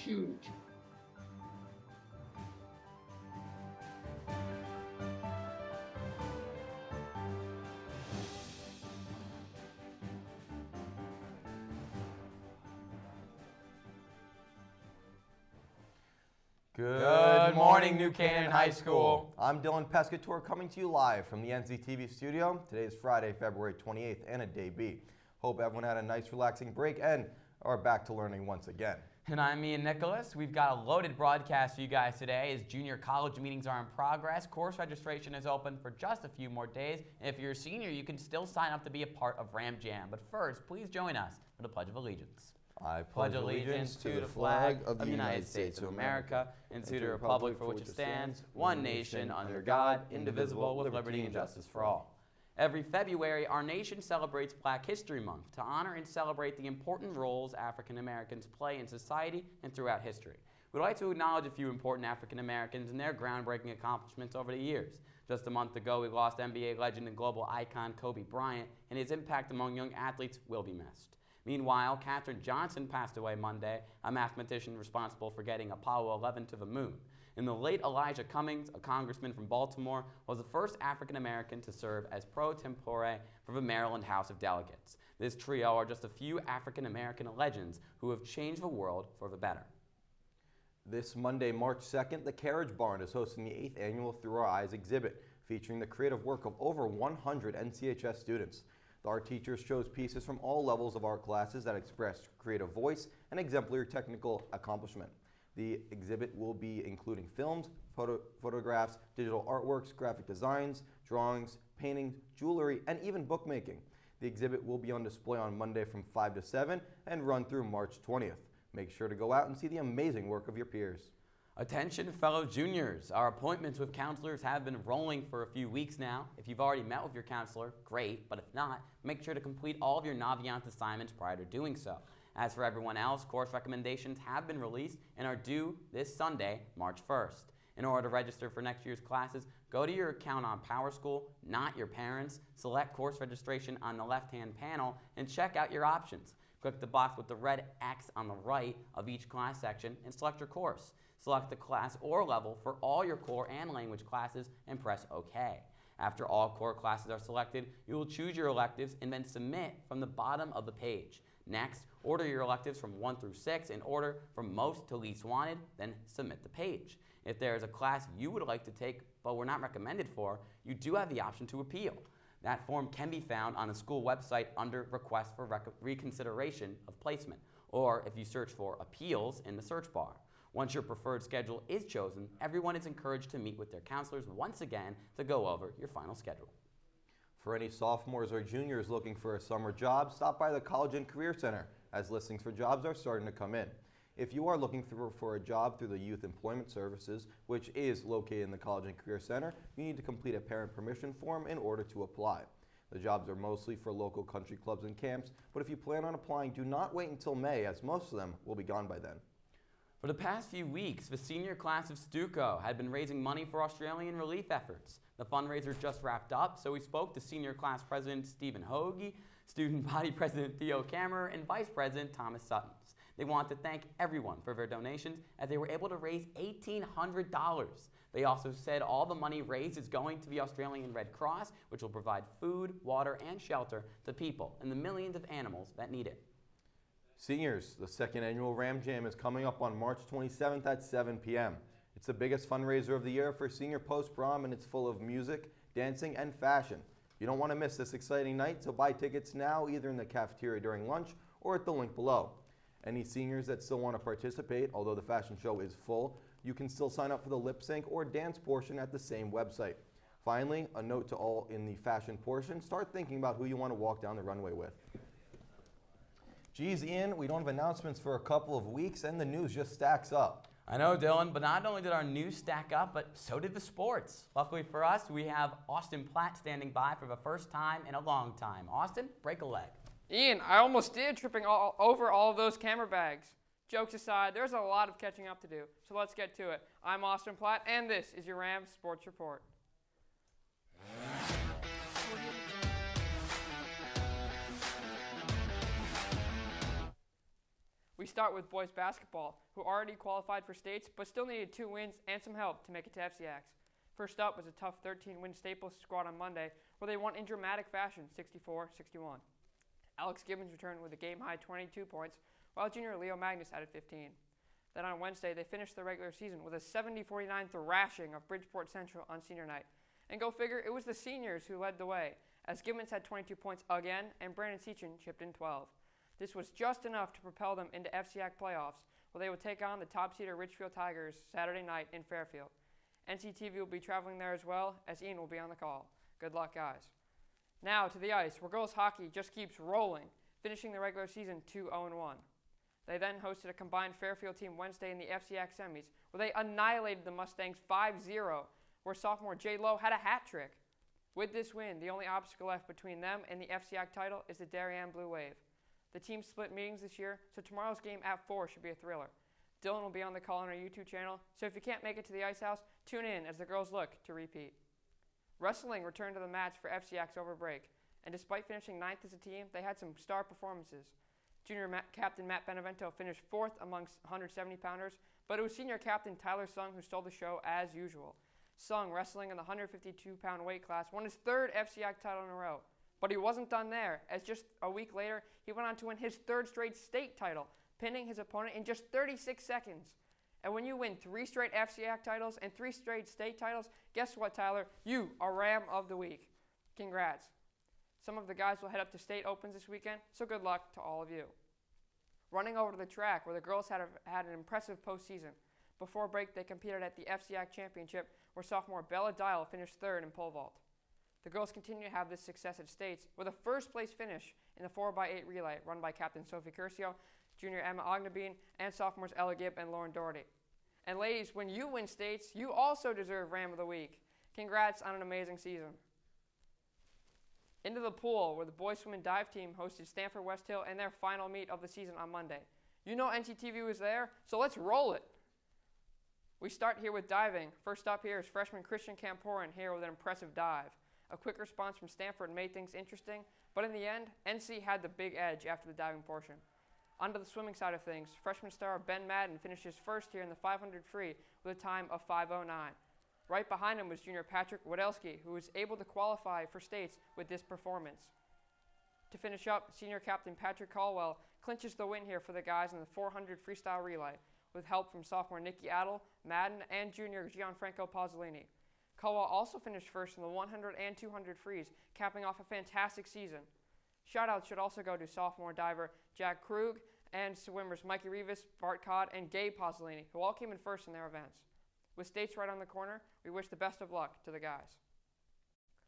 huge. Good morning, New Canaan High School. I'm Dylan Pescator coming to you live from the NCTV studio. Today is Friday, February 28th and a day B. Hope everyone had a nice relaxing break and are back to learning once again. And I'm Ian Nicholas. We've got a loaded broadcast for you guys today as junior college meetings are in progress. Course registration is open for just a few more days. And if you're a senior, you can still sign up to be a part of Ram Jam. But first, please join us for the Pledge of Allegiance. I pledge allegiance to the flag of the United States of America and to the republic for which it stands, one nation, under God, indivisible, with liberty and justice for all. Every February, our nation celebrates Black History Month to honor and celebrate the important roles African Americans play in society and throughout history. We'd like to acknowledge a few important African Americans and their groundbreaking accomplishments over the years. Just a month ago, we lost NBA legend and global icon Kobe Bryant, and his impact among young athletes will be missed. Meanwhile, Katherine Johnson passed away Monday, a mathematician responsible for getting Apollo 11 to the moon. And the late Elijah Cummings, a congressman from Baltimore, was the first African American to serve as pro tempore for the Maryland House of Delegates. This trio are just a few African American legends who have changed the world for the better. This Monday, March 2nd, the Carriage Barn is hosting the 8th annual Through Our Eyes exhibit, featuring the creative work of over 100 NCHS students. The art teachers chose pieces from all levels of art classes that expressed creative voice and exemplary technical accomplishment. The exhibit will be including films, photographs, digital artworks, graphic designs, drawings, paintings, jewelry, and even bookmaking. The exhibit will be on display on Monday from 5 to 7 and run through March 20th. Make sure to go out and see the amazing work of your peers. Attention fellow juniors, our appointments with counselors have been rolling for a few weeks now. If you've already met with your counselor, great, but if not, make sure to complete all of your Navient assignments prior to doing so. As for everyone else, course recommendations have been released and are due this Sunday, March 1st. In order to register for next year's classes, go to your account on PowerSchool, not your parents', select course registration on the left-hand panel, and check out your options. Click the box with the red X on the right of each class section and select your course. Select the class or level for all your core and language classes and press OK. After all core classes are selected, you will choose your electives and then submit from the bottom of the page. Next, order your electives from 1 through 6 in order from most to least wanted, then submit the page. If there is a class you would like to take but were not recommended for, you do have the option to appeal. That form can be found on the school website under Request for Reconsideration of Placement, or if you search for Appeals in the search bar. Once your preferred schedule is chosen, everyone is encouraged to meet with their counselors once again to go over your final schedule. For any sophomores or juniors looking for a summer job, stop by the College and Career Center, as listings for jobs are starting to come in. If you are looking for a job through the Youth Employment Services, which is located in the College and Career Center, you need to complete a parent permission form in order to apply. The jobs are mostly for local country clubs and camps, but if you plan on applying, do not wait until May, as most of them will be gone by then. For the past few weeks, the senior class of Stuco had been raising money for Australian relief efforts. The fundraiser just wrapped up, so we spoke to Senior Class President Stephen Hoagie, Student Body President Theo Kammerer, and Vice President Thomas Suttons. They want to thank everyone for their donations as they were able to raise $1,800. They also said all the money raised is going to the Australian Red Cross, which will provide food, water, and shelter to people and the millions of animals that need it. Seniors, the second annual Ram Jam is coming up on March 27th at 7 p.m. It's the biggest fundraiser of the year for senior post-prom, and it's full of music, dancing, and fashion. You don't want to miss this exciting night, so buy tickets now either in the cafeteria during lunch or at the link below. Any seniors that still want to participate, although the fashion show is full, you can still sign up for the lip sync or dance portion at the same website. Finally, a note to all in the fashion portion, start thinking about who you want to walk down the runway with. Geez, Ian, we don't have announcements for a couple of weeks, and the news just stacks up. I know, Dylan, but not only did our news stack up, but so did the sports. Luckily for us, we have Austin Platt standing by for the first time in a long time. Austin, break a leg. Ian, I almost did, tripping over all of those camera bags. Jokes aside, there's a lot of catching up to do, so let's get to it. I'm Austin Platt, and this is your Rams Sports Report. We start with boys basketball, who already qualified for states but still needed 2 wins and some help to make it to FCX. First up was a tough 13-win Staples squad on Monday, where they won in dramatic fashion, 64-61. Alex Gibbons returned with a game-high 22 points, while junior Leo Magnus added 15. Then on Wednesday, they finished the regular season with a 70-49 thrashing of Bridgeport Central on senior night. And go figure, it was the seniors who led the way, as Gibbons had 22 points again, and Brandon Seachin chipped in 12. This was just enough to propel them into FCAC playoffs, where they will take on the top-seeder Richfield Tigers Saturday night in Fairfield. NCTV will be traveling there as well, as Ian will be on the call. Good luck, guys. Now to the ice, where girls hockey just keeps rolling, finishing the regular season 2-0-1. They then hosted a combined Fairfield team Wednesday in the FCAC semis, where they annihilated the Mustangs 5-0, where sophomore Jay Lowe had a hat trick. With this win, the only obstacle left between them and the FCAC title is the Darien Blue Wave. The team split meetings this year, so tomorrow's game at 4 should be a thriller. Dylan will be on the call on our YouTube channel, so if you can't make it to the Ice House, tune in as the girls look to repeat. Wrestling returned to the mats for FCX over break, and despite finishing 9th as a team, they had some star performances. Junior captain Matt Benevento finished 4th amongst 170-pounders, but it was senior captain Tyler Sung who stole the show as usual. Sung, wrestling in the 152-pound weight class, won his 3rd FCX title in a row. But he wasn't done there, as just a week later, he went on to win his 3rd straight state title, pinning his opponent in just 36 seconds. And when you win 3 straight FCAC titles and 3 straight state titles, guess what, Tyler? You are Ram of the Week. Congrats. Some of the guys will head up to state opens this weekend, so good luck to all of you. Running over to the track, where the girls had an impressive postseason. Before break, they competed at the FCAC Championship, where sophomore Bella Dial finished 3rd in pole vault. The girls continue to have this success at states, with a first-place finish in the 4x8 relay, run by Captain Sophie Curcio, junior Emma Ognabine, and sophomores Ella Gibb and Lauren Doherty. And ladies, when you win states, you also deserve Ram of the Week. Congrats on an amazing season. Into the pool, where the boys swim and dive team hosted Stanford West Hill in their final meet of the season on Monday. You know NCTV was there, so let's roll it. We start here with diving. First up here is freshman Christian Camporin here with an impressive dive. A quick response from Stanford made things interesting, but in the end, NC had the big edge after the diving portion. Onto the swimming side of things, freshman star Ben Madden finishes 1st here in the 500 free with a time of 5:09. Right behind him was junior Patrick Wadelski, who was able to qualify for states with this performance. To finish up, senior captain Patrick Caldwell clinches the win here for the guys in the 400 freestyle relay, with help from sophomore Nikki Adel, Madden, and junior Gianfranco Pazzolini. Caldwell also finished 1st in the 100 and 200 frees, capping off a fantastic season. Shoutouts should also go to sophomore diver Jack Krug and swimmers Mikey Rivas, Bart Codd, and Gabe Pazzolini, who all came in 1st in their events. With states right on the corner, we wish the best of luck to the guys.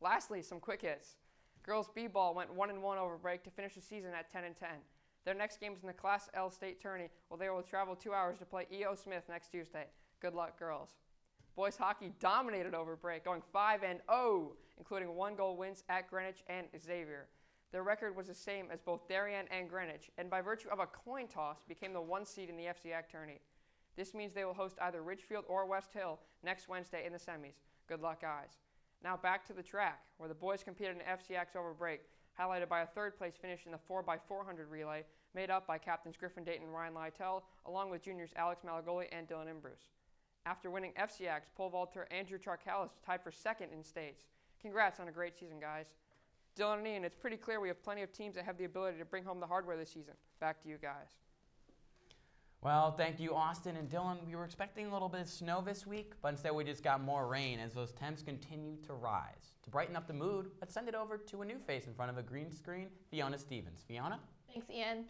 Lastly, some quick hits. Girls b-ball went 1-1 over break to finish the season at 10-10. Their next game is in the Class L state tourney, where they will travel 2 hours to play E.O. Smith next Tuesday. Good luck, girls. Boys hockey dominated over break, going 5-0, including 1-goal wins at Greenwich and Xavier. Their record was the same as both Darien and Greenwich, and by virtue of a coin toss, became the 1 seed in the FCAC tourney. This means they will host either Ridgefield or West Hill next Wednesday in the semis. Good luck, guys. Now back to the track, where the boys competed in FCX over break, highlighted by a 3rd place finish in the 4x400 relay, made up by captains Griffin Dayton and Ryan Lytell, along with juniors Alex Malagoli and Dylan Imbrus. After winning FCX, pole vaulter Andrew Charkalis tied for 2nd in states. Congrats on a great season, guys. Dylan and Ian, it's pretty clear we have plenty of teams that have the ability to bring home the hardware this season. Back to you guys. Well, thank you, Austin and Dylan. We were expecting a little bit of snow this week, but instead we just got more rain as those temps continue to rise. To brighten up the mood, let's send it over to a new face in front of a green screen, Fiona Stevens. Fiona? Thanks, Ian.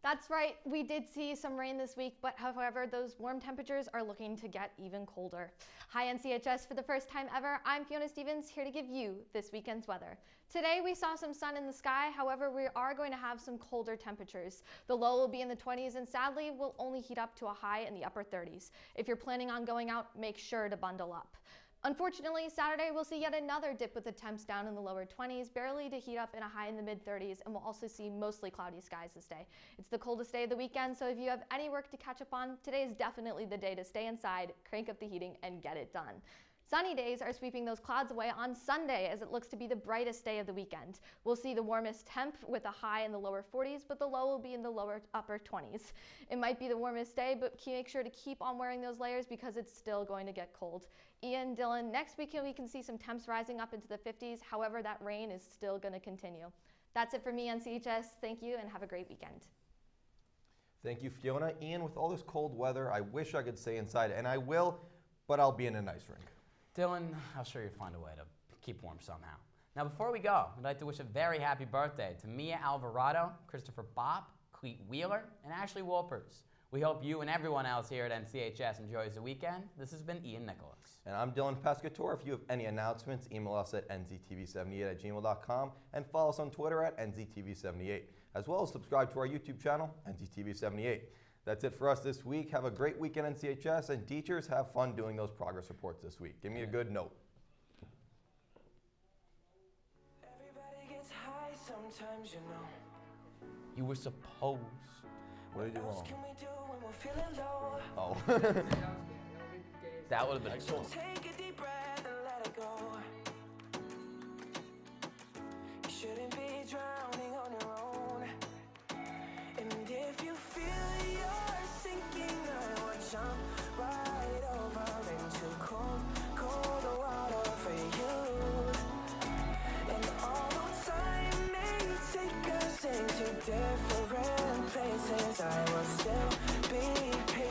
That's right, we did see some rain this week, but however, those warm temperatures are looking to get even colder. Hi NCHS, for the first time ever, I'm Fiona Stevens, here to give you this weekend's weather. Today we saw some sun in the sky, however we are going to have some colder temperatures. The low will be in the 20s and sadly will only heat up to a high in the upper 30s. If you're planning on going out, make sure to bundle up. Unfortunately, Saturday we'll see yet another dip with the temps down in the lower 20s, barely to heat up in a high in the mid 30s, and we'll also see mostly cloudy skies this day. It's the coldest day of the weekend, so if you have any work to catch up on, today is definitely the day to stay inside, crank up the heating, and get it done. Sunny days are sweeping those clouds away on Sunday as it looks to be the brightest day of the weekend. We'll see the warmest temp with a high in the lower 40s, but the low will be in the upper 20s. It might be the warmest day, but make sure to keep on wearing those layers because it's still going to get cold. Ian, Dylan, next weekend we can see some temps rising up into the 50s. However, that rain is still going to continue. That's it for me, NCHS. Thank you and have a great weekend. Thank you, Fiona. Ian, with all this cold weather, I wish I could stay inside, and I will, but I'll be in an ice rink. Dylan, I'll sure you'll find a way to keep warm somehow. Now, before we go, I'd like to wish a very happy birthday to Mia Alvarado, Christopher Bopp, Cleet Wheeler, and Ashley Wolpers. We hope you and everyone else here at NCHS enjoys the weekend. This has been Ian Nicholas. And I'm Dylan Pescator. If you have any announcements, email us at nctv78@gmail.com and follow us on Twitter at nctv78, as well as subscribe to our YouTube channel, nctv78. That's it for us this week. Have a great weekend, NCHS, and teachers, have fun doing those progress reports this week. Give me a good note. Everybody gets high sometimes, you know. You were supposed. What did you do What else wrong? can we do when we're feeling low? Oh. That would have been So cool. take a deep breath and let it go. You shouldn't be drowning on your own. And if you feel you're sinking, I will jump right over into cold, cold water for you. And although time may take us into different places, I will still be patient.